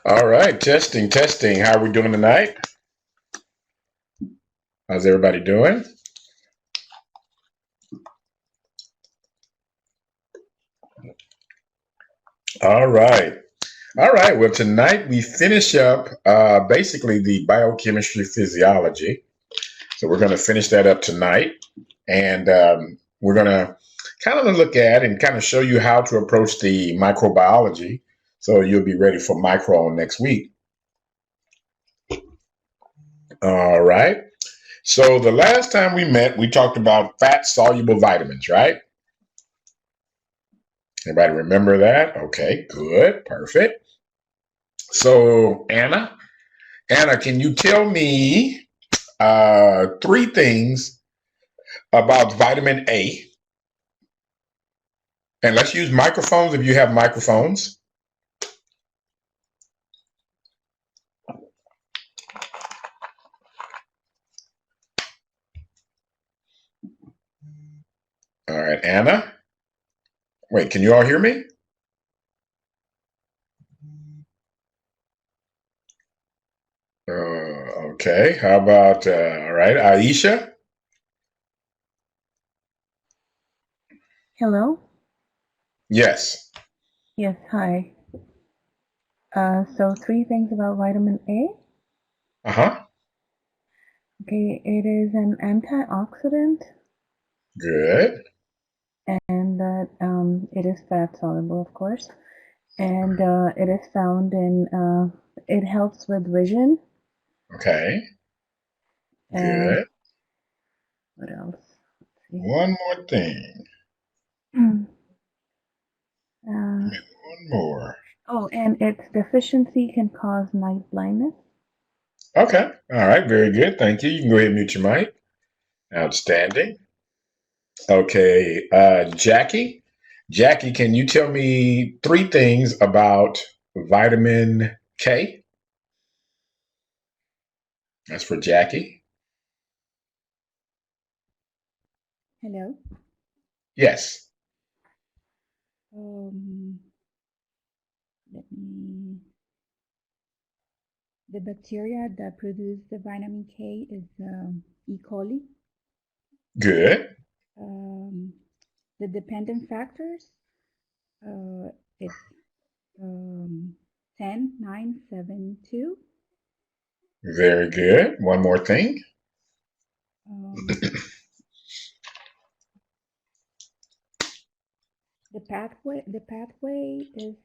All right, testing, testing. How are we doing tonight? How's everybody doing? All right. All right. Well, tonight we finish up basically the biochemistry physiology. So we're going to finish that up tonight. And we're going to kind of look at and kind of show you how to approach the microbiology. So you'll be ready for micro next week. All right. So the last time we met, we talked about fat-soluble vitamins, right? Anybody remember that? Okay, good, perfect. So Anna, can you tell me three things about vitamin A? And let's use microphones if you have microphones. All right, Anna. Wait, can you all hear me? Okay, how about, all right, Aisha? Hello? Yes. Yes, hi. So three things about vitamin A. Uh-huh. Okay, it is an antioxidant Good. and that it is fat soluble, of course. And it is found in, it helps with vision. Okay. And Good. what else? Let's see. One more thing. One more. Oh, and its deficiency can cause night blindness. Okay. All right. Very good. Thank you. You can go ahead and mute your mic. Outstanding. Okay. Jackie. Jackie, can you tell me three things about vitamin K? That's for Jackie. Hello? Yes. Let me. The bacteria that produce the vitamin K is E. coli. Good. The dependent factors, it's 10, 9, 7, 2. Very good. One more thing. The pathway is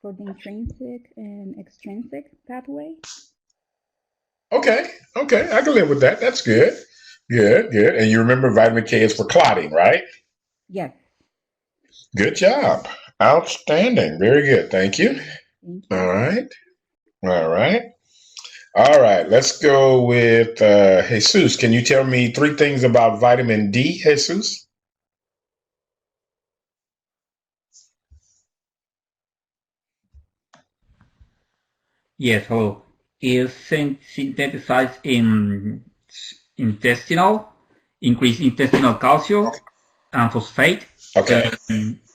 for the intrinsic and extrinsic pathway. Okay. Okay. I can live with that. That's good. Good. Good. And you remember vitamin K is for clotting, right? Yes. Good job. Outstanding. Very good. Thank you. Thank you. All right. All right. All right. Let's go with Jesus. Can you tell me three things about vitamin D, Jesus? Yes, hello. Is synthesized in intestinal, increase intestinal calcium and phosphate. Okay.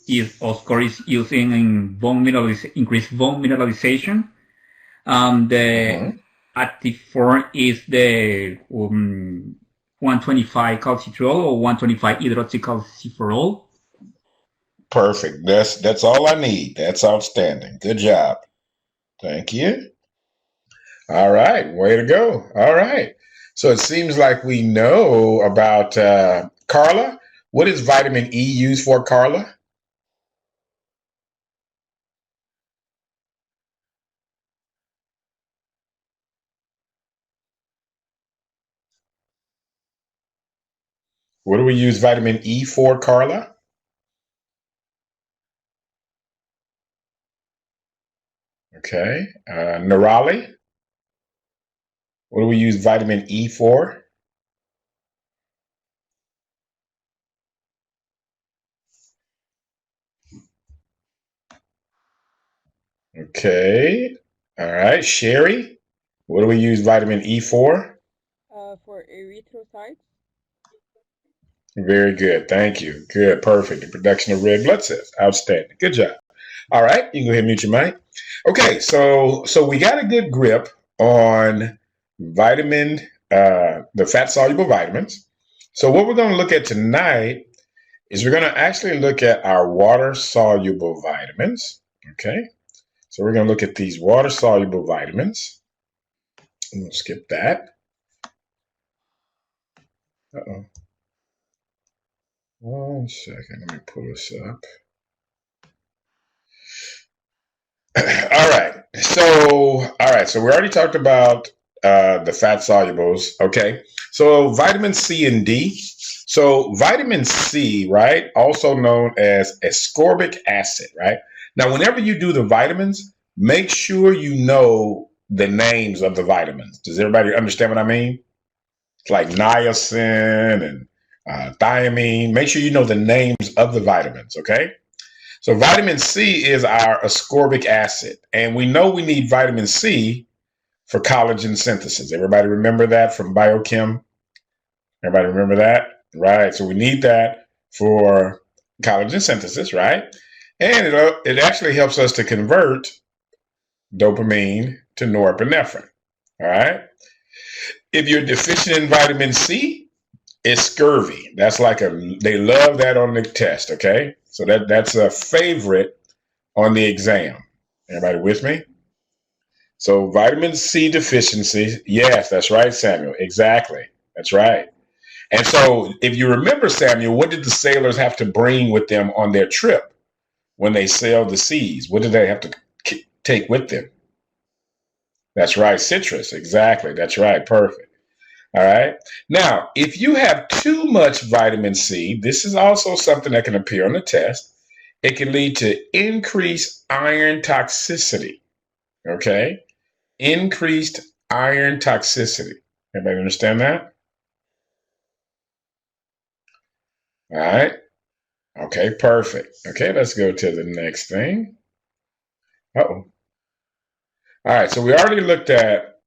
Is of course used in bone increased bone mineralization. The active form is the 125 calcitriol or 125 hydroxycalciferol. Perfect. That's all I need. That's outstanding. Good job. Thank you. All right. Way to go. All right. So it seems like we know about Carla. What is vitamin E used for, Carla? What do we use vitamin E for, Carla? Okay. Nerali. What do we use vitamin E for? Okay. All right. Sherry. What do we use vitamin E for? For erythrocytes. Very good. Thank you. Good. Perfect. The production of red blood cells. Outstanding. Good job. All right. You can go ahead and mute your mic. Okay, so we got a good grip on the fat soluble vitamins. So what we're going to look at tonight is we're going to actually look at our water soluble vitamins. Okay, so we're going to look at these water soluble vitamins. I'm going to skip that. Uh-oh. One second, let me pull this up. All right. So we already talked about the fat solubles. Okay. So vitamin C and D. So vitamin C, right, also known as ascorbic acid, right? Now, whenever you do the vitamins, make sure you know the names of the vitamins. Does everybody understand what I mean? It's like niacin and thiamine. Make sure you know the names of the vitamins, okay? So vitamin C is our ascorbic acid, and we know we need vitamin C for collagen synthesis. Everybody remember that from biochem? Everybody remember that? Right. So we need that for collagen synthesis, right? And it actually helps us to convert dopamine to norepinephrine. All right. If you're deficient in vitamin C, it's scurvy. That's they love that on the test. Okay. So that's a favorite on the exam. Everybody with me? So vitamin C deficiency. Yes, that's right, Samuel. Exactly. That's right. And so if you remember, Samuel, what did the sailors have to bring with them on their trip when they sailed the seas? What did they have to take with them? That's right, citrus. Exactly. That's right. Perfect. All right. Now, if you have too much vitamin C, this is also something that can appear on the test. It can lead to increased iron toxicity. Okay. Increased iron toxicity. Everybody understand that? All right. Okay, perfect. Okay, let's go to the next thing. Uh-oh. All right, so we already looked at,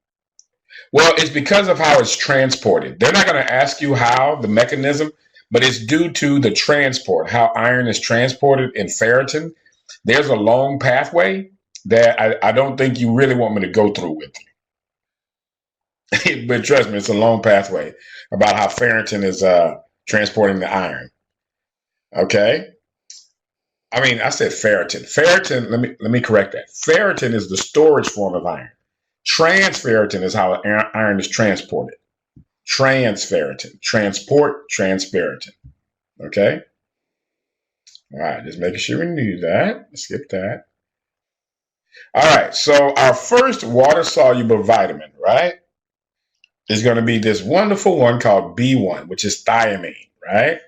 well, it's because of how it's transported. They're not going to ask you how, the mechanism, but it's due to the transport, how iron is transported in ferritin. There's a long pathway that I don't think you really want me to go through with you. But trust me, it's a long pathway about how ferritin is transporting the iron. Okay? I mean, I said ferritin. Ferritin, let me correct that. Ferritin is the storage form of iron. Transferritin is how iron is transported. Transferritin. Transport transferritin. Okay? All right, just making sure we knew that. Skip that. All right, so our first water-soluble vitamin, right, is going to be this wonderful one called B1, which is thiamine, right?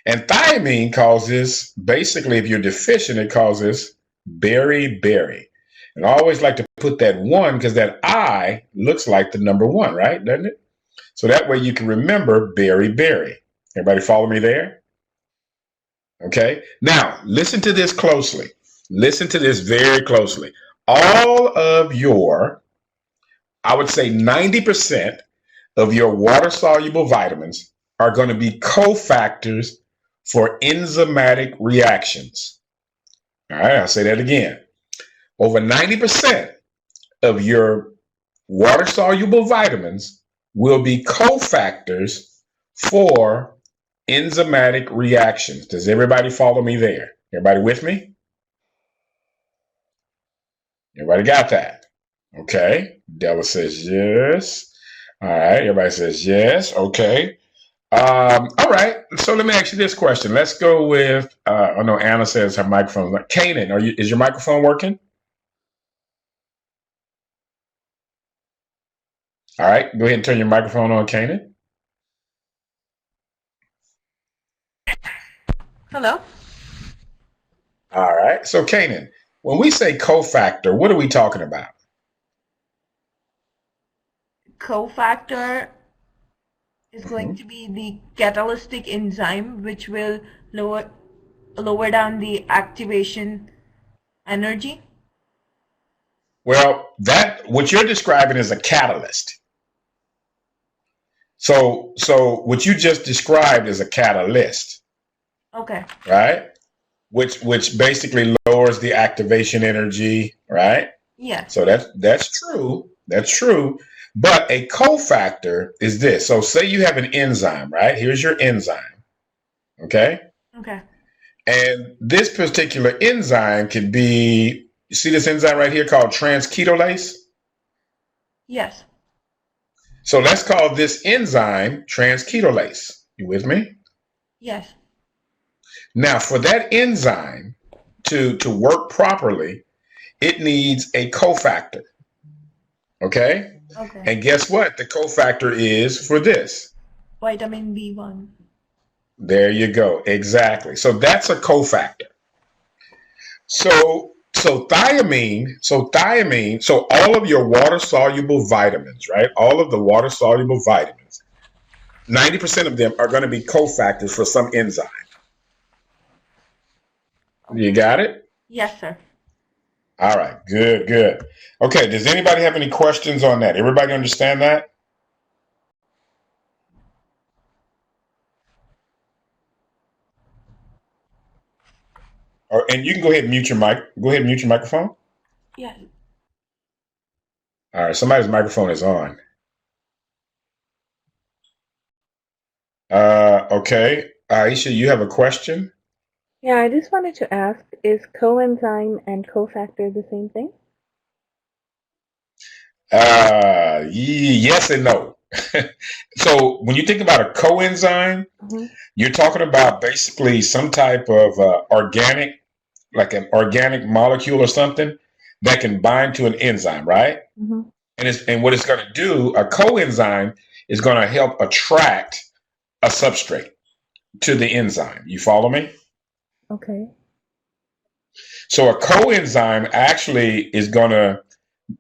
And thiamine causes, basically, if you're deficient, it causes beriberi. And I always like to put that one because that I looks like the number one, right? Doesn't it? So that way you can remember beriberi. Everybody follow me there? Okay. Now, listen to this closely. Listen to this very closely. All of your, I would say 90% of your water-soluble vitamins are going to be cofactors for enzymatic reactions. All right, I'll say that again. Over 90% of your water-soluble vitamins will be cofactors for enzymatic reactions. Does everybody follow me there? Everybody with me? Everybody got that? Okay. Della says yes. All right. Everybody says yes. Okay. All right. So let me ask you this question. Let's go with, I know Anna says her microphone's not. Kanan, is your microphone working? All right. Go ahead and turn your microphone on, Kanan. Hello. All right. So Kanan, when we say cofactor, what are we talking about? Cofactor is going to be the catalytic enzyme which will lower down the activation energy. Well, what you're describing is a catalyst. So what you just described is a catalyst. Okay. Right? which basically lowers the activation energy, right? Yes. So that's true. That's true. But a cofactor is this. So say you have an enzyme, right? Here's your enzyme. Okay? Okay. And this particular enzyme can be, you see this enzyme right here called transketolase? Yes. So let's call this enzyme transketolase. You with me? Yes. Now, for that enzyme to work properly, it needs a cofactor. Okay? Okay. And guess what? The cofactor is for this. Vitamin B1. There you go. Exactly. So that's a cofactor. So thiamine, so all of your water-soluble vitamins, right? All of the water-soluble vitamins, 90% of them are going to be cofactors for some enzyme. You got it? Yes, sir. All right. Good, good. Okay. Does anybody have any questions on that? Everybody understand that? And you can go ahead and mute your mic. Go ahead and mute your microphone. Yes. All right. Somebody's microphone is on. Okay. Aisha, you have a question? Yeah, I just wanted to ask, is coenzyme and cofactor the same thing? Yes and no. So when you think about a coenzyme, you're talking about basically some type of organic, like an organic molecule or something that can bind to an enzyme, right? And what it's going to do, a coenzyme is going to help attract a substrate to the enzyme. You follow me? Okay. So a coenzyme actually is going to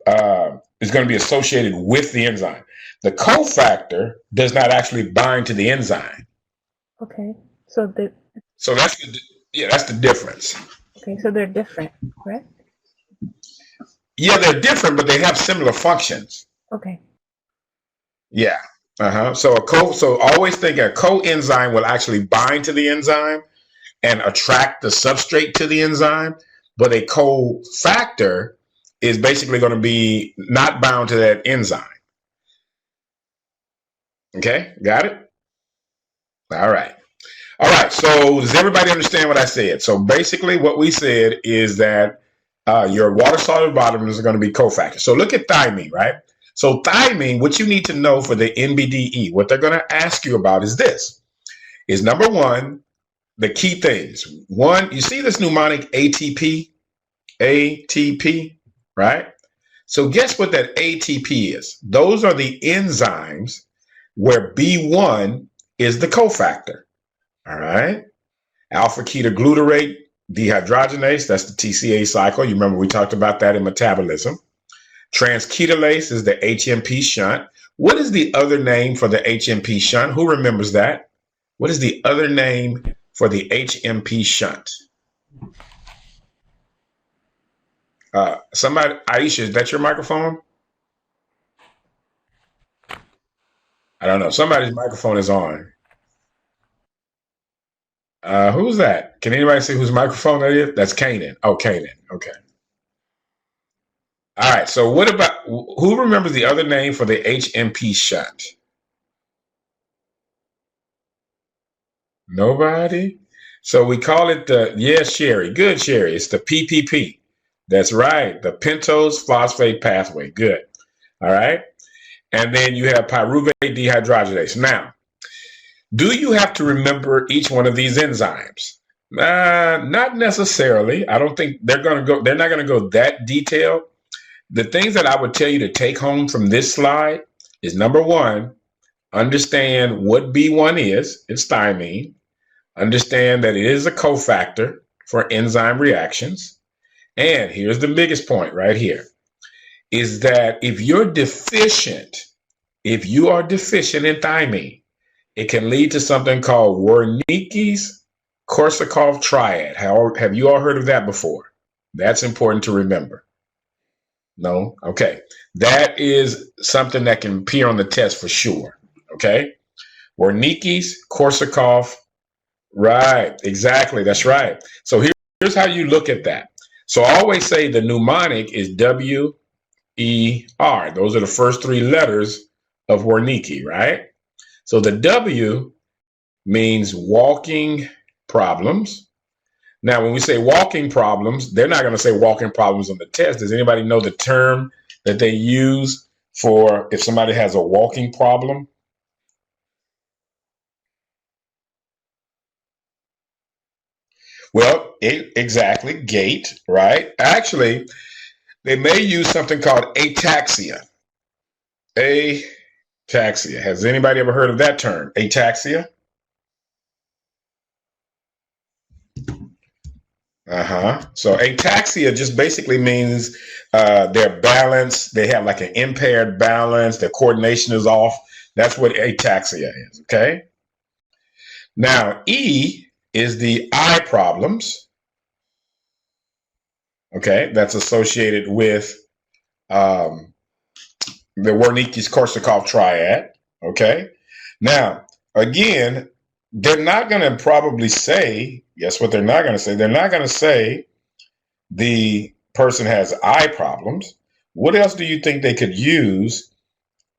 be associated with the enzyme. The cofactor does not actually bind to the enzyme. Okay. So that's the difference. Okay, so they're different, correct? Yeah, they're different, but they have similar functions. Okay. Yeah. So always think a coenzyme will actually bind to the enzyme and attract the substrate to the enzyme, but a cofactor is basically going to be not bound to that enzyme. Okay, got it? All right. So does everybody understand what I said? So basically what we said is that your water-soluble vitamins are going to be cofactors. So look at thiamine, right? So thiamine, what you need to know for the NBDE, what they're going to ask you about is this, is number one, the key things. One, you see this mnemonic ATP, right? So guess what that ATP is? Those are the enzymes where B1 is the cofactor. All right. Alpha ketoglutarate dehydrogenase, that's the TCA cycle. You remember we talked about that in metabolism. Transketolase is the HMP shunt. What is the other name for the HMP shunt? Who remembers that? What is the other name for the HMP shunt? Somebody, Aisha, is that your microphone? I don't know. Somebody's microphone is on. Who's that? Can anybody see whose microphone that is? That's Kanan. Oh, Kanan. Okay. All right. So what about, who remembers the other name for the HMP shunt? Nobody? So we call it Sherry. Good, Sherry. It's the PPP. That's right. The pentose phosphate pathway. Good. All right. And then you have pyruvate dehydrogenase. Now, do you have to remember each one of these enzymes? Not necessarily. I don't think they're not going to go that detailed. The things that I would tell you to take home from this slide is number one, understand what B1 is. It's thiamine. Understand that it is a cofactor for enzyme reactions. And here's the biggest point right here, is that if you are deficient in thiamine, it can lead to something called Wernicke's-Korsakoff triad. Have you all heard of that before? That's important to remember. No? Okay. That is something that can appear on the test for sure. Okay? Wernicke's-Korsakoff. Right. Exactly. That's right. So here here's how you look at that. So I always say the mnemonic is W-E-R. Those are the first three letters of Wernicke, right? So the W means walking problems. Now, when we say walking problems, they're not going to say walking problems on the test. Does anybody know the term that they use for if somebody has a walking problem? Well, exactly, gait, right? Actually, they may use something called ataxia. Ataxia. Has anybody ever heard of that term? Ataxia? So ataxia just basically means their balance, they have like an impaired balance, their coordination is off. That's what ataxia is, okay? Now, E is the eye problems, okay? That's associated with the Wernicke-Korsakoff triad, okay? Now, again, they're not going to probably say, guess what they're not going to say? They're not going to say the person has eye problems. What else do you think they could use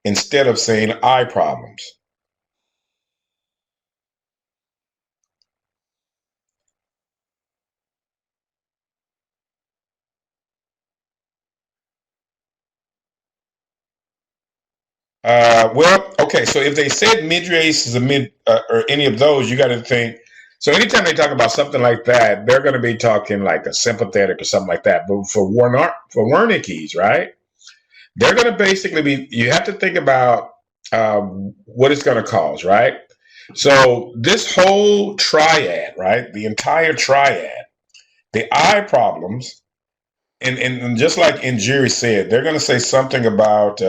instead of saying eye problems? Well, okay, so if they said midriase is a mid or any of those, you got to think. So anytime they talk about something like that, they're going to be talking like a sympathetic or something like that. But for Wernicke's, right? They're going to basically be. You have to think about what it's going to cause, right? So this whole triad, right? The entire triad, the eye problems, and just like Injuri said, they're going to say something about.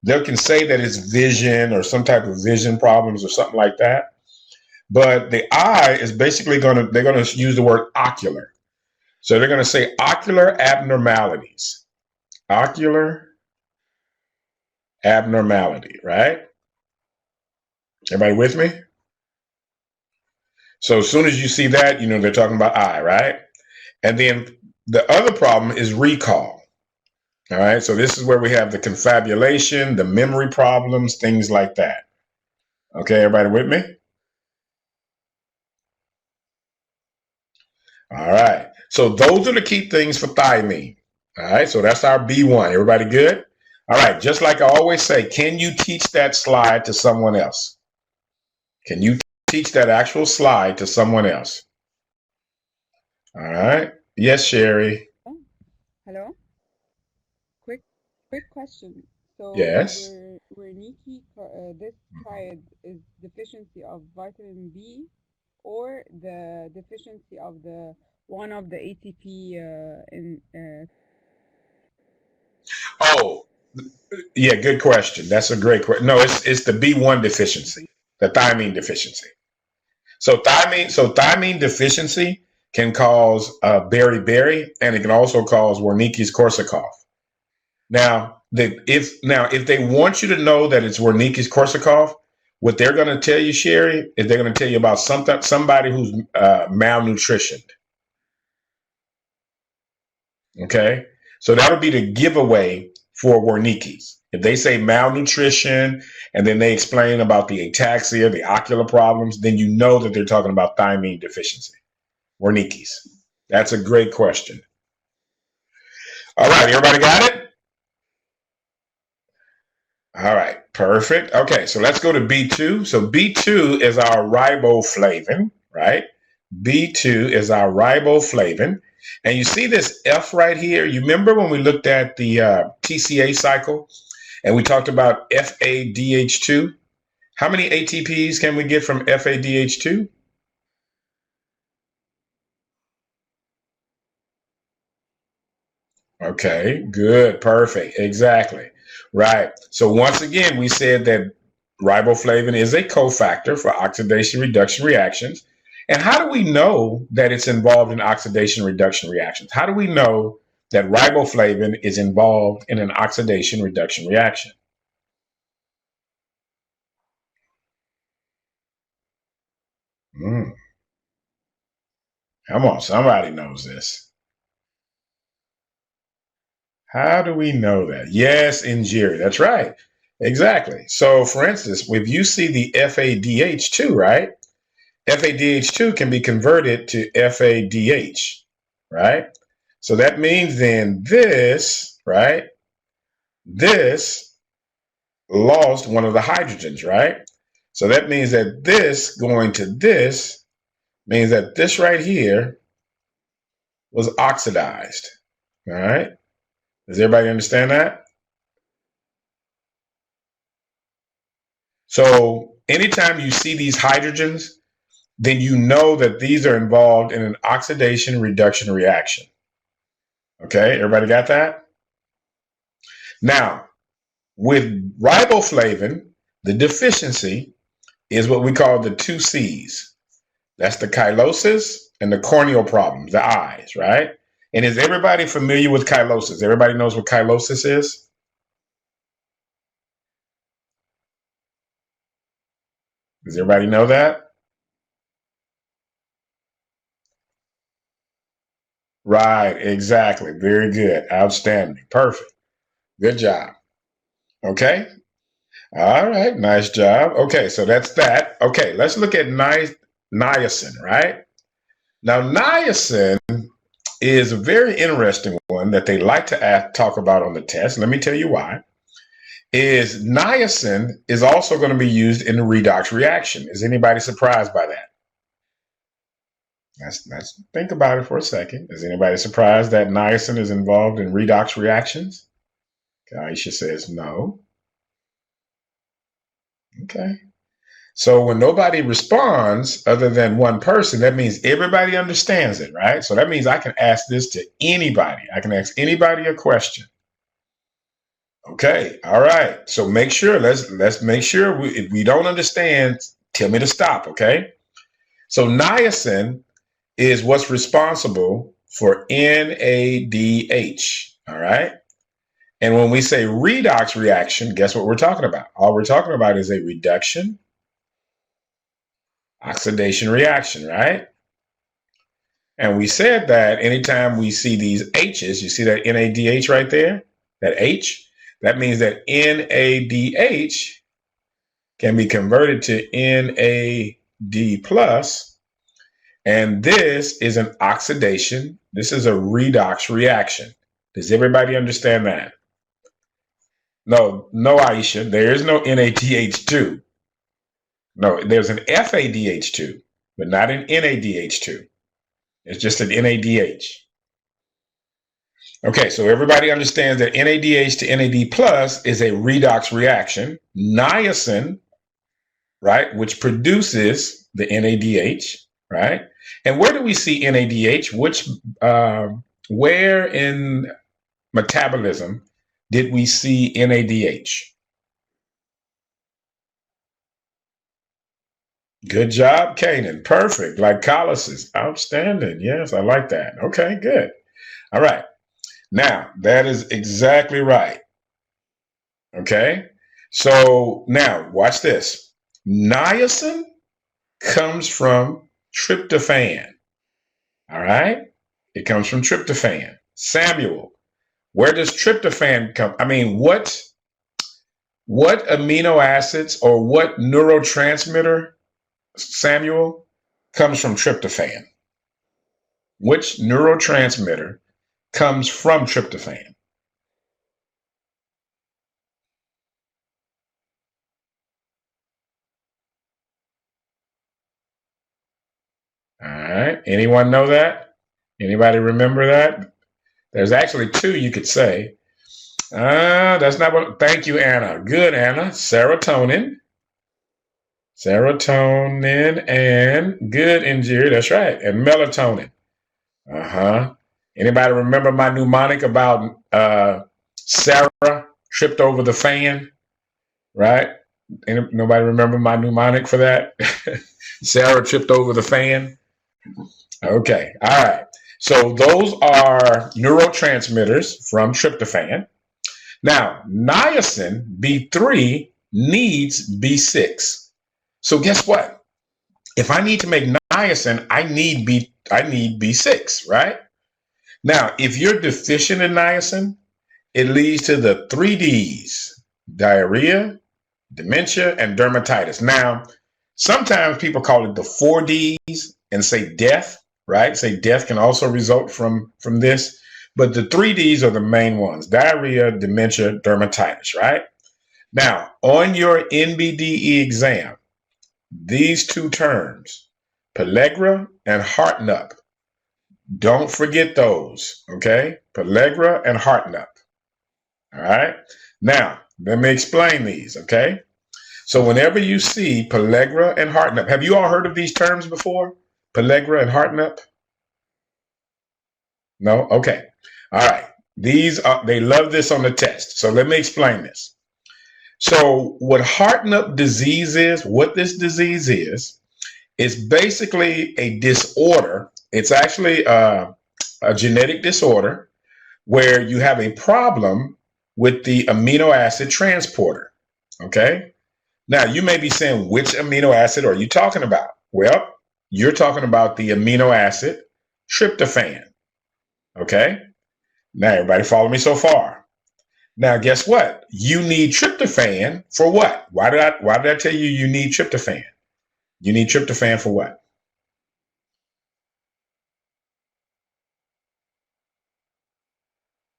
They can say that it's vision or some type of vision problems or something like that. But the eye is basically they're going to use the word ocular. So they're going to say ocular abnormalities. Ocular abnormality, right? Everybody with me? So as soon as you see that, you know they're talking about eye, right? And then the other problem is recall. All right, so this is where we have the confabulation, the memory problems, things like that. Okay, everybody with me? All right, so those are the key things for thiamine. All right, so that's our B1. Everybody good? All right, just like I always say, can you teach that slide to someone else? Can you teach that actual slide to someone else? All right. Yes, Sherry. Oh, hello. Quick question. So Yes. Wernicke, this triad is deficiency of vitamin B or the deficiency of the one of the ATP in Oh, yeah, good question. That's a great question. No, it's the B1 deficiency, the thiamine deficiency. So thiamine deficiency can cause beriberi, and it can also cause Wernicke's-Korsakoff. Now, if they want you to know that it's Wernicke's-Korsakoff, what they're going to tell you, Sherry, is they're going to tell you about somebody who's malnutritioned. Okay, so that'll be the giveaway for Wernicke's. If they say malnutrition and then they explain about the ataxia, the ocular problems, then you know that they're talking about thiamine deficiency. Wernicke's. That's a great question. All right, everybody got it? All right, perfect. Okay, so let's go to B2. So B2 is our riboflavin, right? B2 is our riboflavin. And you see this F right here? You remember when we looked at the TCA cycle and we talked about FADH2? How many ATPs can we get from FADH2? Okay, good, perfect, exactly. Right. So once again, we said that riboflavin is a cofactor for oxidation reduction reactions. And how do we know that it's involved in oxidation reduction reactions? How do we know that riboflavin is involved in an oxidation reduction reaction? Come on, somebody knows this. How do we know that? Yes, injure. That's right. Exactly. So, for instance, if you see the FADH2, right? FADH2 can be converted to FADH, right? So that means then this, right? This lost one of the hydrogens, right? So that means that this going to this means that this right here was oxidized, all right? Does everybody understand that? So anytime you see these hydrogens, then you know that these are involved in an oxidation reduction reaction. Okay, everybody got that? Now, with riboflavin, the deficiency is what we call the 2 C's. That's the chylosis and the corneal problems, the eyes, right? And is everybody familiar with chylosis? Everybody knows what chylosis is? Does everybody know that? Right, exactly. Very good. Outstanding. Perfect. Good job. Okay. All right. Nice job. Okay, so that's that. Okay, let's look at niacin, right? Now, niacin is a very interesting one that they like to talk about on the test. Let me tell you why. Is niacin is also going to be used in the redox reaction. Is anybody surprised by that? Let's think about it for a second. Is anybody surprised that niacin is involved in redox reactions? Aisha says no. Okay. So when nobody responds other than one person, that means everybody understands it, right? So that means I can ask this to anybody. I can ask anybody a question. Okay. All right. So make sure, let's make sure if we don't understand, tell me to stop. Okay. So niacin is what's responsible for NADH. All right. And when we say redox reaction, guess what we're talking about? All we're talking about is a reduction oxidation reaction, right? And we said that anytime we see these H's, you see that NADH right there, that H, that means that NADH can be converted to NAD plus. And this is an oxidation. This is a redox reaction. Does everybody understand that? No, Aisha, there is no NADH2. No, there's an FADH2, but not an NADH2. It's just an NADH. Okay, so everybody understands that NADH to NAD plus is a redox reaction. Niacin, right, which produces the NADH, right? And where do we see NADH? Where in metabolism did we see NADH? Good job, Kanan. Perfect. Glycolysis. Outstanding. Yes, I like that. Okay, good. All right. Now, that is exactly right. Okay. So now, watch this. Niacin comes from tryptophan. All right. It comes from tryptophan. Samuel, where does tryptophan come? I mean, what amino acids or what neurotransmitter, Samuel, comes from tryptophan? Which neurotransmitter comes from tryptophan? All right. Anyone know that? Anybody remember that? There's actually two you could say. That's not what. Thank you, Anna. Good, Anna. Serotonin. Serotonin and good, Injiri. That's right. And melatonin. Anybody remember my mnemonic about Sarah tripped over the fan? Right? Nobody remember my mnemonic for that? Sarah tripped over the fan. Okay. All right. So those are neurotransmitters from tryptophan. Now, niacin, B3, needs B6. So guess what? If I need to make niacin, I need B6, right? Now, if you're deficient in niacin, it leads to the 3Ds: diarrhea, dementia, and dermatitis. Now, sometimes people call it the 4Ds and say death, right? Say death can also result from this. But the 3Ds are the main ones: diarrhea, dementia, dermatitis, right? Now, on your NBDE exam, these two terms, pellagra and heartnup, don't forget those, okay? Pellagra and heartnup, all right? Now, let me explain these, okay? So whenever you see pellagra and heartnup, have you all heard of these terms before? Pellagra and heartnup? No? Okay. All right. They love this on the test. So let me explain this. So what heartnup disease is, what this disease is basically a disorder. It's actually a genetic disorder where you have a problem with the amino acid transporter, okay? Now, you may be saying, which amino acid are you talking about? Well, you're talking about the amino acid tryptophan, okay? Now, everybody follow me so far? Now, guess what? You need tryptophan for what? Why did I tell you need tryptophan? You need tryptophan for what?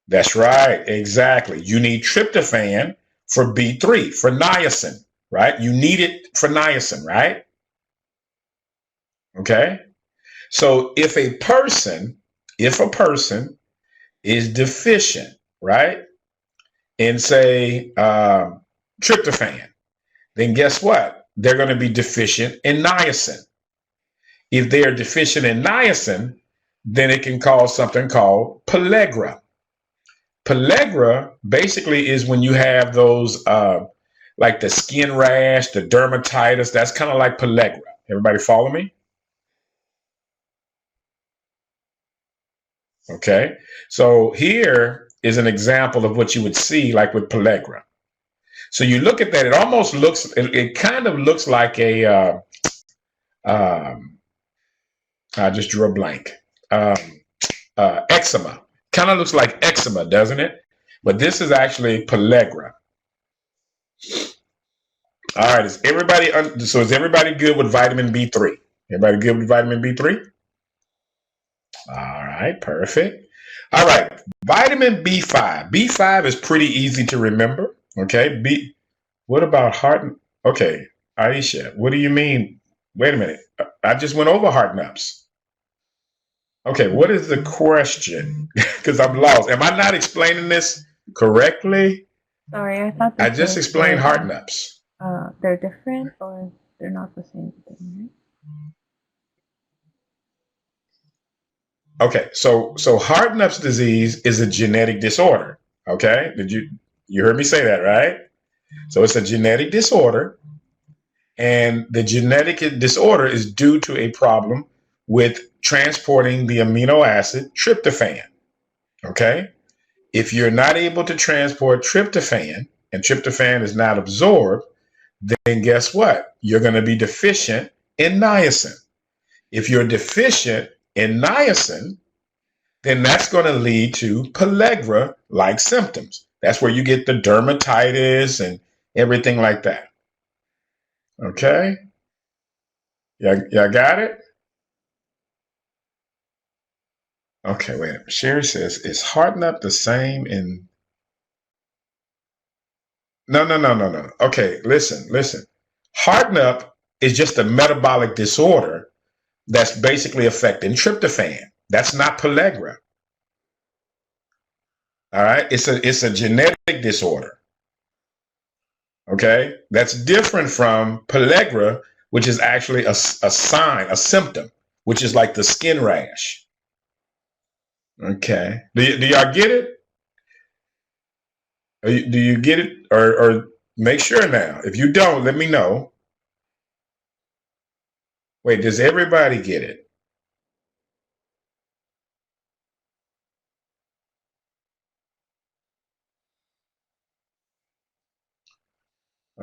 That's right, exactly. You need tryptophan for B3, for niacin, right? You need it for niacin, right? Okay. So if a person is deficient, right, in say tryptophan, then guess what? They're going to be deficient in niacin. If they are deficient in niacin, then it can cause something called pellagra. Pellagra basically is when you have those like the skin rash, the dermatitis. That's kind of like pellagra. Everybody follow me? Okay. So here is an example of what you would see like with pellagra. So you look at that, it kind of looks like a, I just drew a blank, eczema. Kind of looks like eczema, doesn't it? But this is actually pellagra. All right, is everybody good with vitamin B3? Everybody good with vitamin B3? All right, perfect. All right, vitamin B5. B5 is pretty easy to remember. Okay, what about heart? Okay, Aisha, what do you mean? Wait a minute. I just went over heart nups. Okay, what is the question? Because I'm lost. Am I not explaining this correctly? Sorry, I thought I just explained heart nups. They're different or they're not the same thing, right? Okay, so Hartnupp's disease is a genetic disorder. Okay, you heard me say that, right? So it's a genetic disorder, and the genetic disorder is due to a problem with transporting the amino acid tryptophan. Okay, if you're not able to transport tryptophan and tryptophan is not absorbed, then guess what? You're going to be deficient in niacin. If you're deficient in niacin, then that's going to lead to pellagra-like symptoms. That's where you get the dermatitis and everything like that. Okay? Y'all got it? Okay, wait a minute. Sherry says, is Hartnup the same in... No. Okay, listen. Hartnup is just a metabolic disorder that's basically affecting tryptophan. That's not pellagra. All right, it's a genetic disorder. Okay, that's different from pellagra, which is actually a sign, a symptom, which is like the skin rash. Okay, do y'all get it? Do you get it? Or make sure now. If you don't, let me know. Wait, does everybody get it?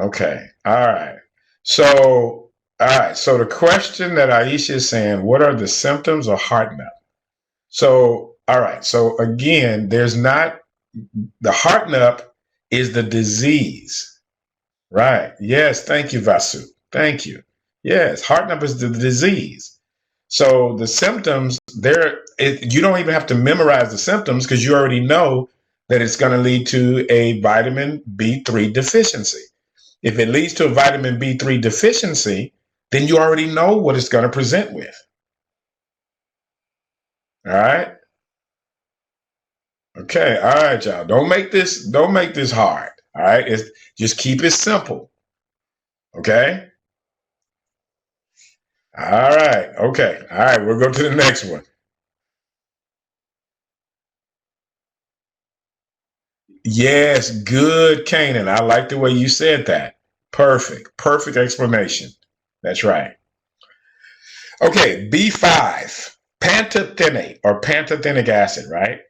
Okay, all right. So All right. So the question that Aisha is saying, what are the symptoms of heart meth? So, all right. So again, there's not, the heart is the disease, right? Yes. Thank you, Vasu. Thank you. Yes. Heart is the disease. So the symptoms you don't even have to memorize the symptoms because you already know that it's going to lead to a vitamin B3 deficiency. If it leads to a vitamin B3 deficiency, then you already know what it's going to present with. All right. Okay. All right, y'all. Don't make this hard. All right. Just keep it simple. Okay. All right. Okay. All right. We'll go to the next one. Yes. Good, Kanan. I like the way you said that. Perfect. Perfect explanation. That's right. Okay. B5, pantothenate or pantothenic acid, right?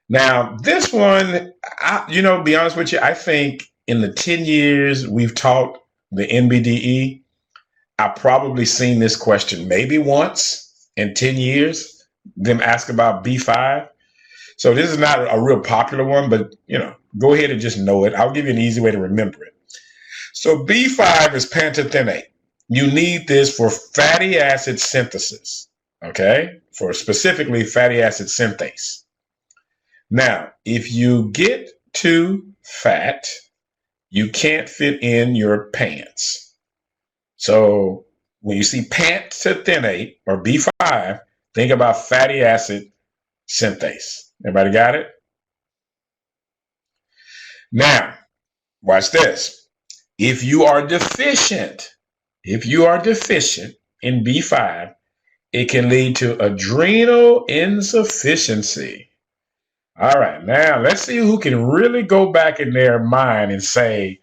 Now, this one, to be honest with you, I think in the 10 years we've taught the NBDE, I've probably seen this question maybe once in 10 years, them ask about B5. So this is not a real popular one, but, go ahead and just know it. I'll give you an easy way to remember it. So B5 is pantothenate. You need this for fatty acid synthesis, okay? For specifically fatty acid synthase. Now, if you get too fat, you can't fit in your pants. So when you see pantothenate or B5, think about fatty acid synthase. Everybody got it? Now, watch this. If you are deficient in B5, it can lead to adrenal insufficiency. All right, now let's see who can really go back in their mind and say,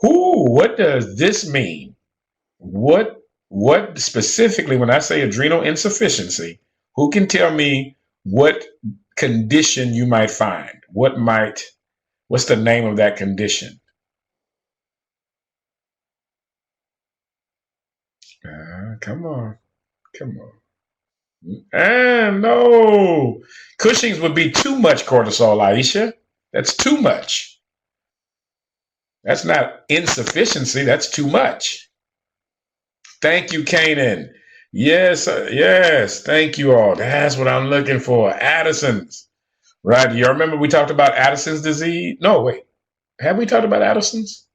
what does this mean? What specifically, when I say adrenal insufficiency, who can tell me what condition you might find? What's the name of that condition? Come on. No. Cushing's would be too much cortisol, Aisha. That's too much. That's not insufficiency. That's too much. Thank you, Kanan. Yes. Thank you all. That's what I'm looking for. Addison's. Right. Do you remember we talked about Addison's disease? No, wait. Have we talked about Addison's?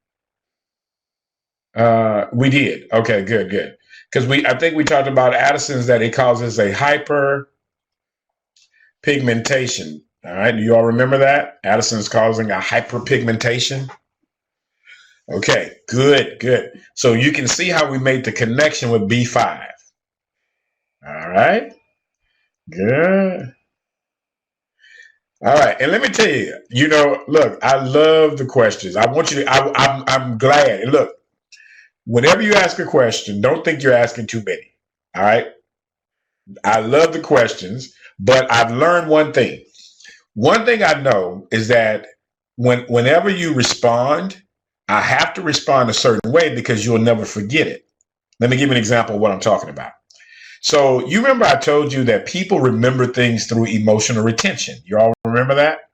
We did. Okay, good. Because I think we talked about Addison's, that it causes a hyperpigmentation. All right. Do you all remember that? Addison's causing a hyperpigmentation. Okay, good. So you can see how we made the connection with B5. All right. Good. All right. And let me tell you, look, I love the questions. I want you to, I'm glad. And look, whenever you ask a question, don't think you're asking too many. All right. I love the questions, but I've learned one thing. One thing I know is that whenever you respond, I have to respond a certain way because you'll never forget it. Let me give you an example of what I'm talking about. So you remember I told you that people remember things through emotional retention. You all remember that?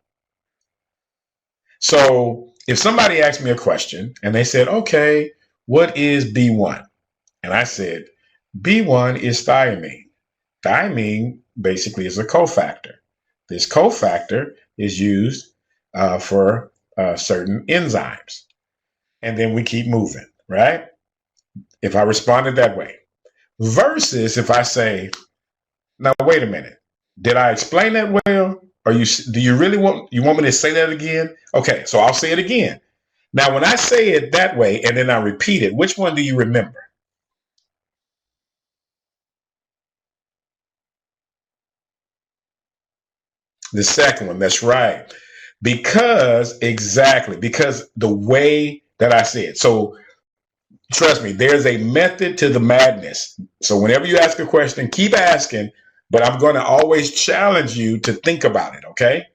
So if somebody asked me a question and they said, okay, what is B1? And I said, B1 is thiamine. Thiamine basically is a cofactor. This cofactor is used for certain enzymes. And then we keep moving, right? If I responded that way. Versus if I say, now wait a minute, did I explain that well? Or do you really want me to say that again? Okay, so I'll say it again. Now, when I say it that way and then I repeat it, which one do you remember? The second one, that's right. Because the way that I say it. So trust me, there's a method to the madness. So whenever you ask a question, keep asking, but I'm going to always challenge you to think about it, okay?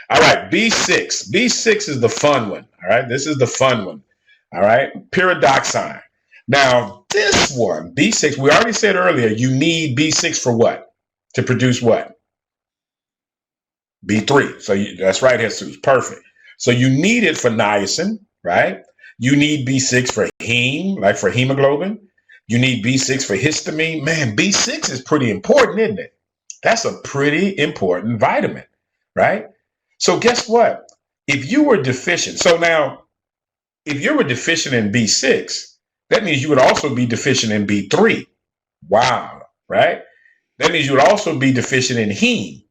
All right, B6. B6 is the fun one, all right? This is the fun one, all right? Pyridoxine. Now, this one, B6, we already said earlier, you need B6 for what? To produce what? B3. So that's right, Jesus. Perfect. So you need it for niacin, right? You need B6 for heme, like for hemoglobin. You need B6 for histamine. Man, B6 is pretty important, isn't it? That's a pretty important vitamin, right? So guess what? If you were deficient, so now, if you were deficient in B6, that means you would also be deficient in B3. Wow, right? That means you would also be deficient in heme.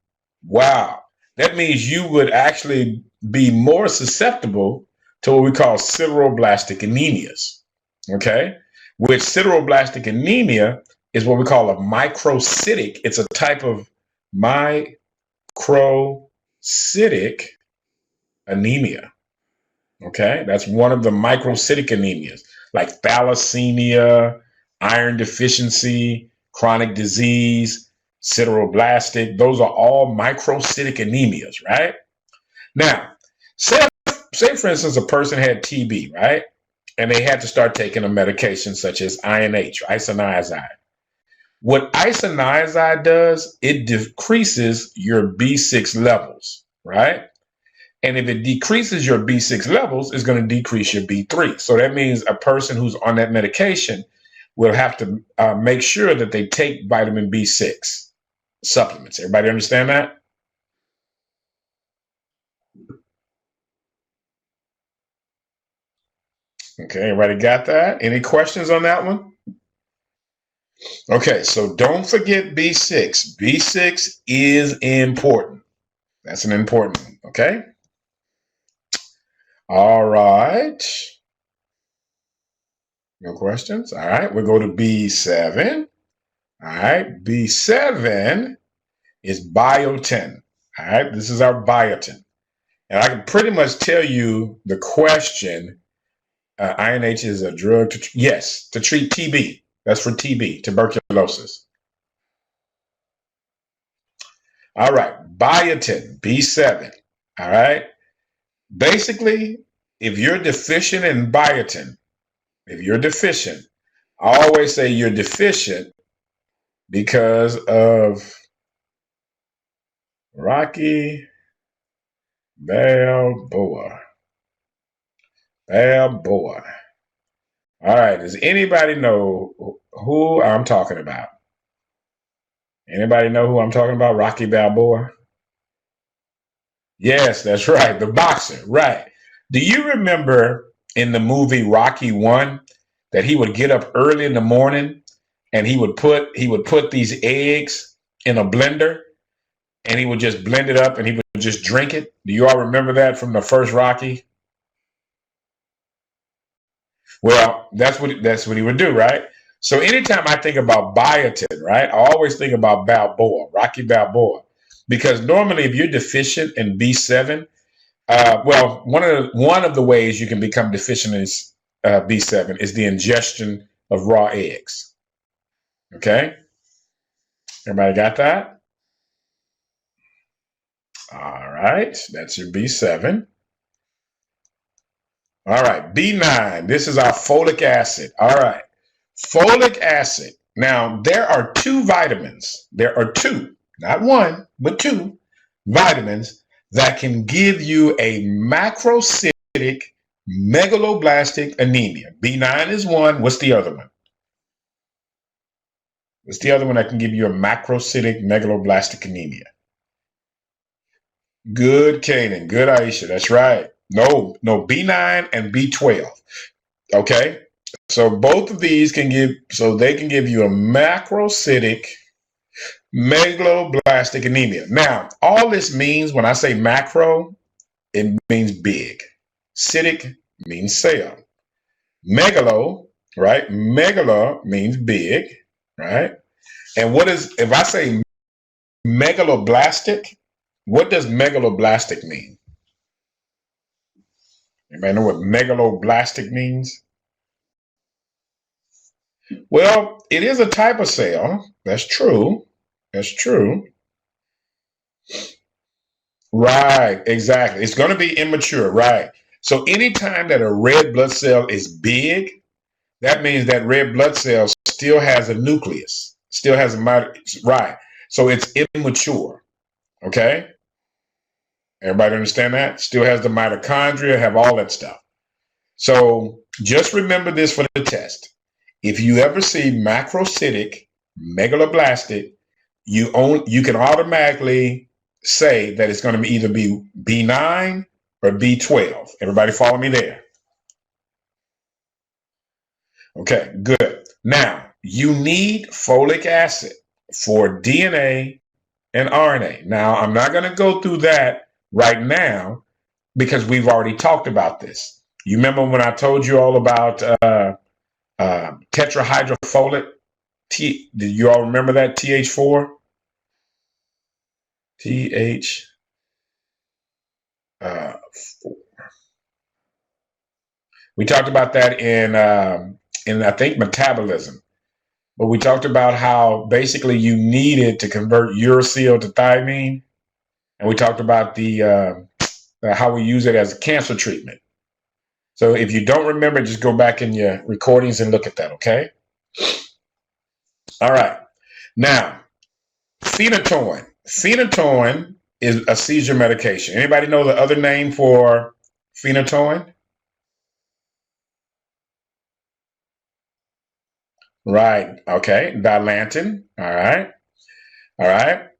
Wow. That means you would actually be more susceptible to what we call sideroblastic anemias. Okay? Which sideroblastic anemia is what we call a microcytic. It's a type of microcytic anemia. Okay? That's one of the microcytic anemias, like thalassemia, iron deficiency, chronic disease, sideroblastic. Those are all microcytic anemias, right? Now, say for instance, a person had TB, right? And they had to start taking a medication such as INH, isoniazid. What isoniazid does, it decreases your B6 levels, right? And if it decreases your B6 levels, it's going to decrease your B3. So that means a person who's on that medication will have to make sure that they take vitamin B6 supplements. Everybody understand that? Okay, everybody got that? Any questions on that one? Okay, so don't forget B6. B6 is important. That's an important one, okay? All right. No questions? All right, we'll go to B7. All right, B7 is biotin. All right, this is our biotin. And I can pretty much tell you the question. INH is a drug to, yes, to treat TB. That's for TB, tuberculosis. All right, biotin, B7. All right. Basically, if you're deficient in biotin, if you're deficient, I always say you're deficient because of Rocky Balboa. Balboa. All right. Does anybody know who I'm talking about? Anybody know who I'm talking about? Rocky Balboa? Yes, that's right. The boxer. Right. Do you remember in the movie Rocky 1 that he would get up early in the morning and he would put these eggs in a blender and he would just blend it up and he would just drink it? Do you all remember that from the first Rocky? Well, that's what he would do, right? So anytime I think about biotin, right, I always think about Balboa, Rocky Balboa, because normally if you're deficient in B7, well, one of the ways you can become deficient in B7 is the ingestion of raw eggs. Okay, everybody got that? All right, that's your B7. All right, B9. This is our folic acid. All right. Folic acid. Now, there are two vitamins. There are two, not one, but two vitamins that can give you a macrocytic megaloblastic anemia. B9 is one. What's the other one? What's the other one that can give you a macrocytic megaloblastic anemia? Good, Kanan. Good, Aisha. That's right. No, B9 and B12. Okay. So both of these can give you a macrocytic megaloblastic anemia. Now, all this means when I say macro, it means big. Cytic means cell. Megalo, right? Megalo means big, right? And if I say megaloblastic, what does megaloblastic mean? Anybody know what megaloblastic means? Well, it is a type of cell. That's true. That's true. Right, exactly. It's going to be immature, right? So anytime that a red blood cell is big, that means that red blood cell still has a nucleus, still has a right. So it's immature. Okay? Everybody understand that? Still has the mitochondria, have all that stuff. So just remember this for the test. If you ever see macrocytic megaloblastic, you can automatically say that it's going to either be B9 or B12. Everybody follow me there? Okay, good. Now, you need folic acid for DNA and RNA. Now, I'm not going to go through that right now because we've already talked about this. You remember when I told you all about tetrahydrofolate? Did you all remember that? TH4? TH4. We talked about that in I think metabolism. But we talked about how basically you needed to convert uracil to thiamine. And we talked about the how we use it as a cancer treatment. So if you don't remember, just go back in your recordings and look at that, okay? All right. Now, phenytoin. Phenytoin is a seizure medication. Anybody know the other name for phenytoin? Right. Okay. Dilantin. All right. All right.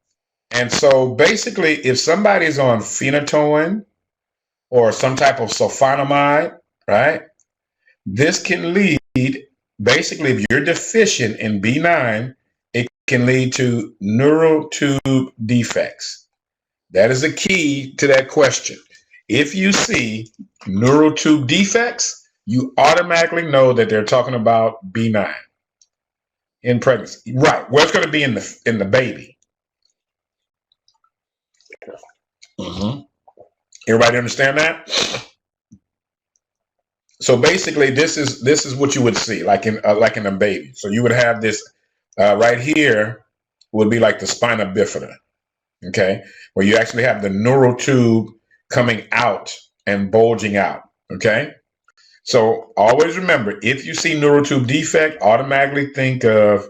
And so basically, if somebody's on phenytoin or some type of sulfonamide, right, this can lead, basically, if you're deficient in B9, it can lead to neural tube defects. That is the key to that question. If you see neural tube defects, you automatically know that they're talking about B9 in pregnancy. Right. Well, it's going to be in the baby. Mm-hmm. Everybody understand that? So basically, this is what you would see, like in a baby. So you would have this right here would be like the spina bifida, okay, where you actually have the neural tube coming out and bulging out, okay. So always remember, if you see neural tube defect, automatically think of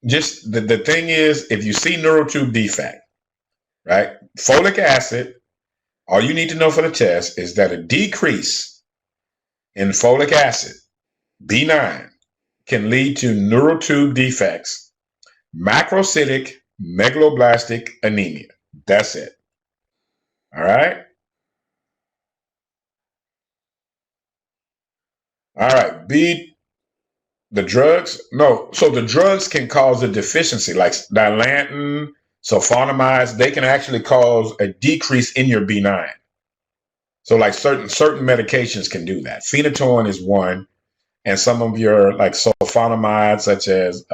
just the thing is, if you see neural tube defect, right, folic acid. All you need to know for the test is that a decrease in folic acid, B9, can lead to neural tube defects, macrocytic megaloblastic anemia. That's it. All right? All right. The drugs? No. So the drugs can cause a deficiency, like dilantin, sulfonamides. They can actually cause a decrease in your B9. So like certain medications can do that. Phenytoin is one, and some of your like sulfonamides, such as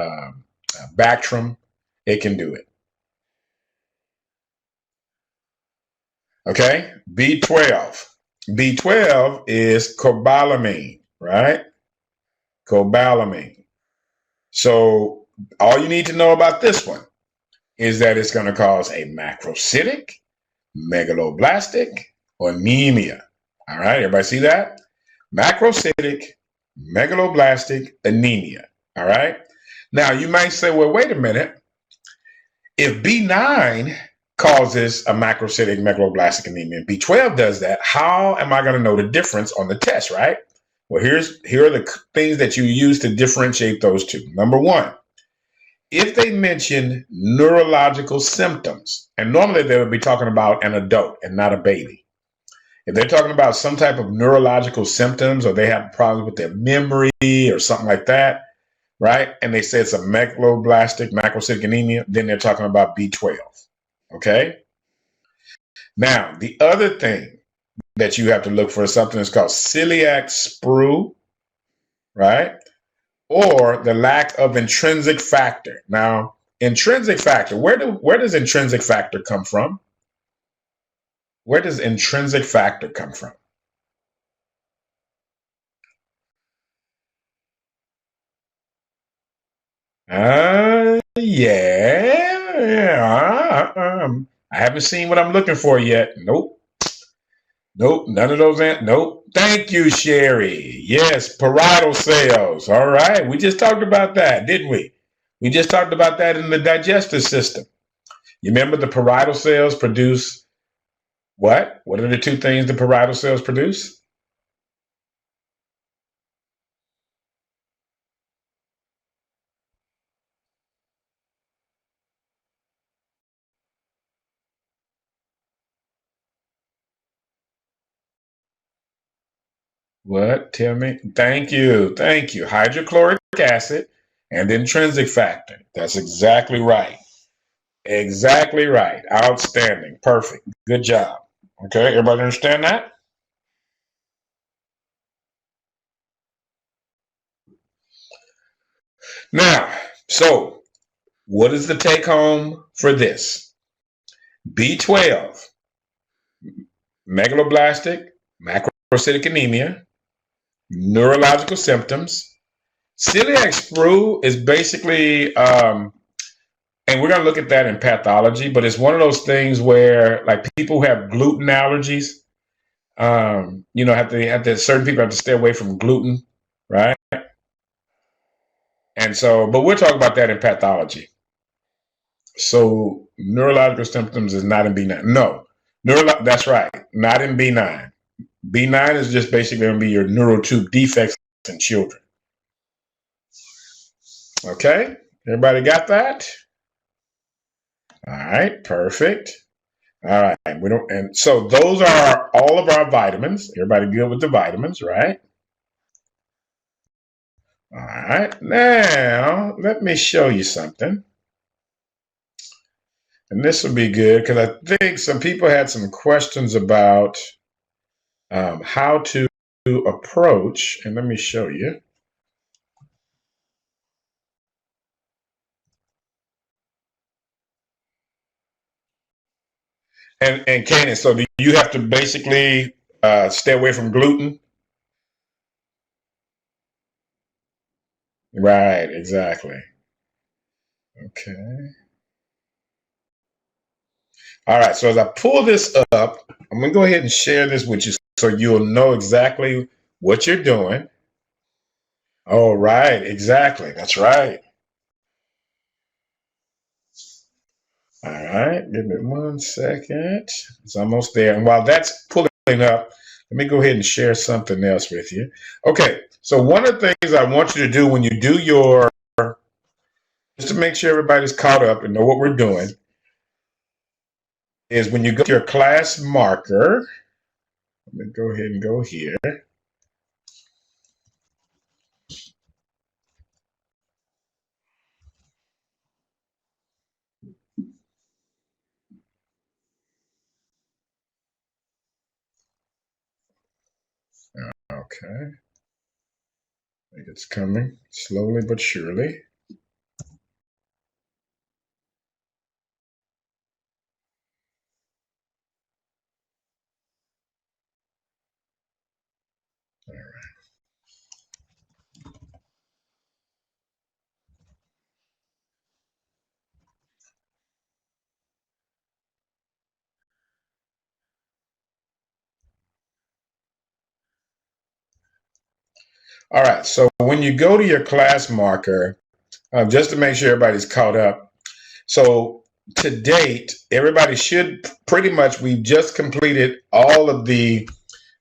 Bactrim, it can do it. Okay, B12. B12 is cobalamin, right? Cobalamin. So all you need to know about this one is that it's going to cause a macrocytic, megaloblastic, or anemia. All right, everybody see that? Macrocytic, megaloblastic, anemia. All right. Now you might say, well, wait a minute. If B9 causes a macrocytic, megaloblastic anemia, and B12 does that, how am I going to know the difference on the test, right? Well, here are the things that you use to differentiate those two. Number one, if they mention neurological symptoms, and normally they would be talking about an adult and not a baby. If they're talking about some type of neurological symptoms, or they have problems with their memory or something like that, right? And they say it's a megaloblastic macrocytic anemia, then they're talking about B12. Okay? Now, the other thing that you have to look for is something that's called celiac sprue, right? Or the lack of intrinsic factor. Now, intrinsic factor, where does intrinsic factor come from? Where does intrinsic factor come from? Yeah. I haven't seen what I'm looking for yet. Nope. Nope, none of those. Nope. Thank you, Sherry. Yes, parietal cells. All right. We just talked about that, didn't we? We just talked about that in the digestive system. You remember the parietal cells produce what? What are the two things the parietal cells produce? What? Tell me. Thank you. Thank you. Hydrochloric acid and intrinsic factor. That's exactly right. Exactly right. Outstanding. Perfect. Good job. Okay. Everybody understand that? Now, so what is the take home for this? B12, megaloblastic, macrocytic anemia, neurological symptoms. Celiac sprue is basically, and we're going to look at that in pathology, but it's one of those things where, like, people who have gluten allergies, certain people have to stay away from gluten, right? And so, but we'll talk about that in pathology. So neurological symptoms is not in B9. No, that's right, not in B9. B9 is just basically going to be your neural tube defects in children. Okay, everybody got that? All right, perfect. All right, and so those are all of our vitamins. Everybody good with the vitamins, right? All right, now let me show you something. And this will be good because I think some people had some questions about how to approach, and let me show you. And Candace, so do you have to basically stay away from gluten? Right, exactly. Okay. All right, so as I pull this up, I'm going to go ahead and share this with you so you'll know exactly what you're doing. All right, exactly. That's right. All right, give me 1 second. It's almost there. And while that's pulling up, let me go ahead and share something else with you. Okay, so one of the things I want you to do when you do your, just to make sure everybody's caught up and know what we're doing, is when you go to your class marker, let me go ahead and go here. Okay. I think it's coming slowly but surely. All right. All right. So when you go to your class marker, just to make sure everybody's caught up. So to date, everybody should pretty much, we've just completed all of the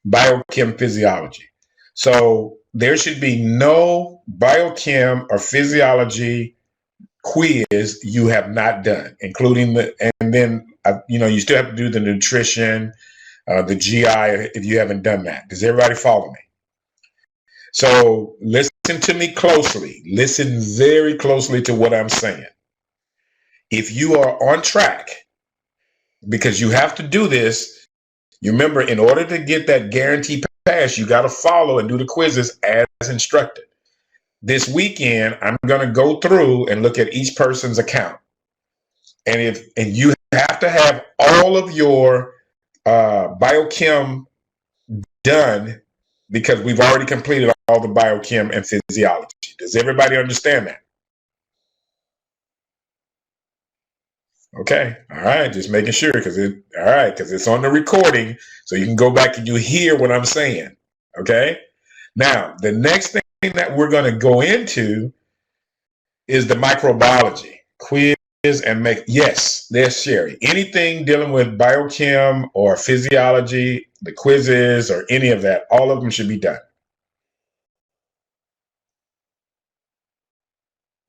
biochem physiology. So there should be no biochem or physiology quiz you have not done, including and then, you still have to do the nutrition, the GI if you haven't done that. Does everybody follow me? So listen to me closely. Listen very closely to what I'm saying. If you are on track, because you have to do this, you remember, in order to get that guaranteed pass, you got to follow and do the quizzes as instructed. This weekend, I'm going to go through and look at each person's account. And you have to have all of your biochem done, because we've already completed all the biochem and physiology. Does everybody understand that? Okay. All right. Just making sure because it's on the recording, so you can go back and you hear what I'm saying. Okay. Now, the next thing that we're going to go into is the microbiology quiz and make. Yes, there's Sherry. Anything dealing with biochem or physiology, the quizzes or any of that, all of them should be done.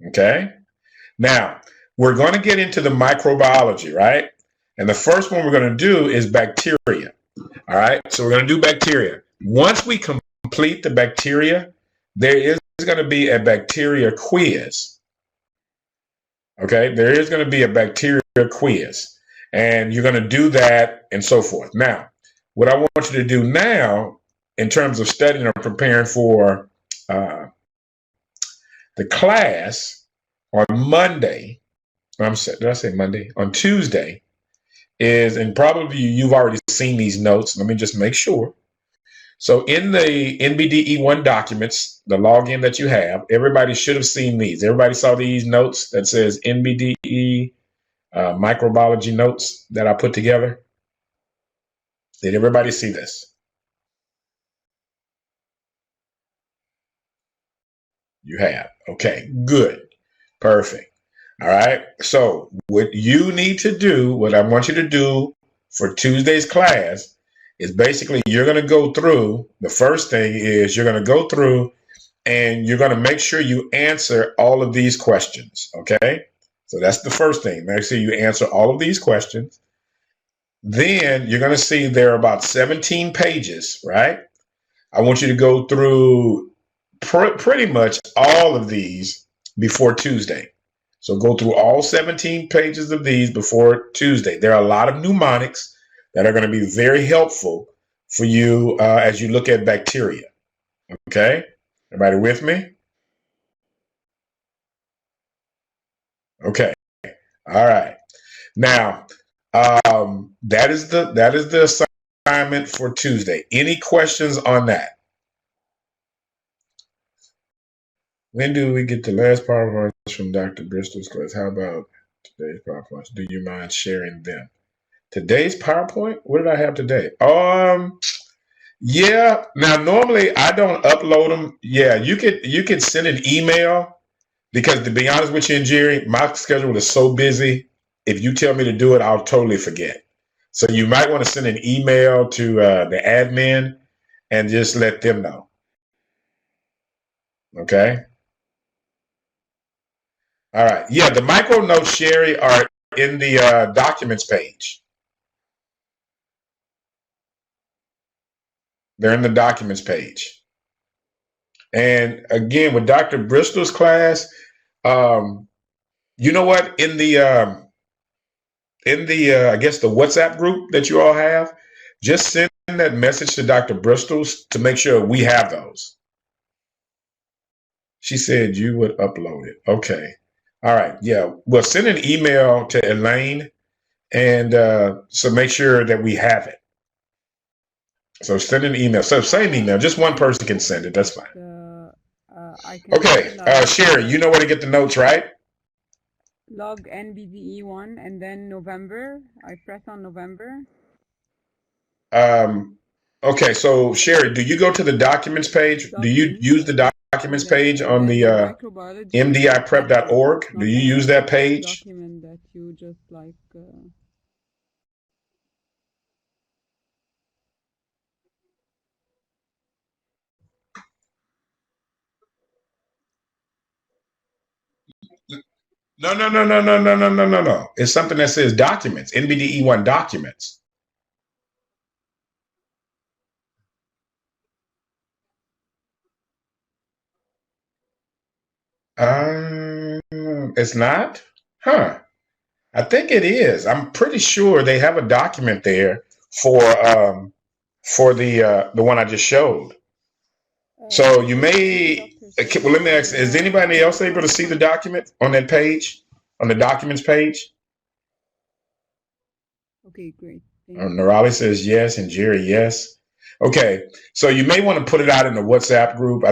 Okay. Now, we're going to get into the microbiology, right? And the first one we're going to do is bacteria. All right. So we're going to do bacteria. Once we complete the bacteria, there is going to be a bacteria quiz. Okay. There is going to be a bacteria quiz. And you're going to do that and so forth. Now, what I want you to do now in terms of studying or preparing for the class on Monday, did I say Monday? On Tuesday is, and probably you've already seen these notes. Let me just make sure. So in the NBDE1 documents, the login that you have, everybody should have seen these. Everybody saw these notes that says NBDE microbiology notes that I put together. Did everybody see this? You have. Okay, good. Perfect. All right. So what you need to do, what I want you to do for Tuesday's class is basically you're going to go through, the first thing is you're going to go through and you're going to make sure you answer all of these questions. Okay. So that's the first thing. Make sure you answer all of these questions. Then you're going to see there are about 17 pages, right? I want you to go through pretty much all of these before Tuesday. So go through all 17 pages of these before Tuesday. There are a lot of mnemonics that are going to be very helpful for you as you look at bacteria. Okay? Everybody with me? Okay. All right. Now, that is the assignment for Tuesday. Any questions on that? When do we get the last PowerPoints from Dr. Bristol's class? How about today's PowerPoints? Do you mind sharing them? Today's PowerPoint? What did I have today? Yeah. Now normally I don't upload them. Yeah, you could send an email because to be honest with you and Jerry, my schedule is so busy. If you tell me to do it, I'll totally forget. So you might want to send an email to the admin and just let them know. Okay. All right. Yeah, the micro notes, Sherry, are in the documents page. They're in the documents page. And again, with Dr. Bristol's class, you know what? In the I guess the WhatsApp group that you all have, just send that message to Dr. Bristol's to make sure we have those. She said you would upload it. Okay. All right. Yeah. Well, send an email to Elaine and so make sure that we have it. So send an email. So same email. Just one person can send it. That's fine. Okay. Sherry, you know where to get the notes, right? Log NBDE1 and then November. I press on November. Okay. So Sherry, do you go to the documents page? Do you use the documents page on the MDIPrep.org? Do you use that page? Document that you just like. No. It's something that says documents, NBDE1 documents. It's not? Huh. I think it is. I'm pretty sure they have a document there for the one I just showed. So you may, well, let me ask, is anybody else able to see the document on that page, on the documents page? Okay, great. Nerali says yes, and Jerry, yes. Okay, so you may want to put it out in the WhatsApp group. I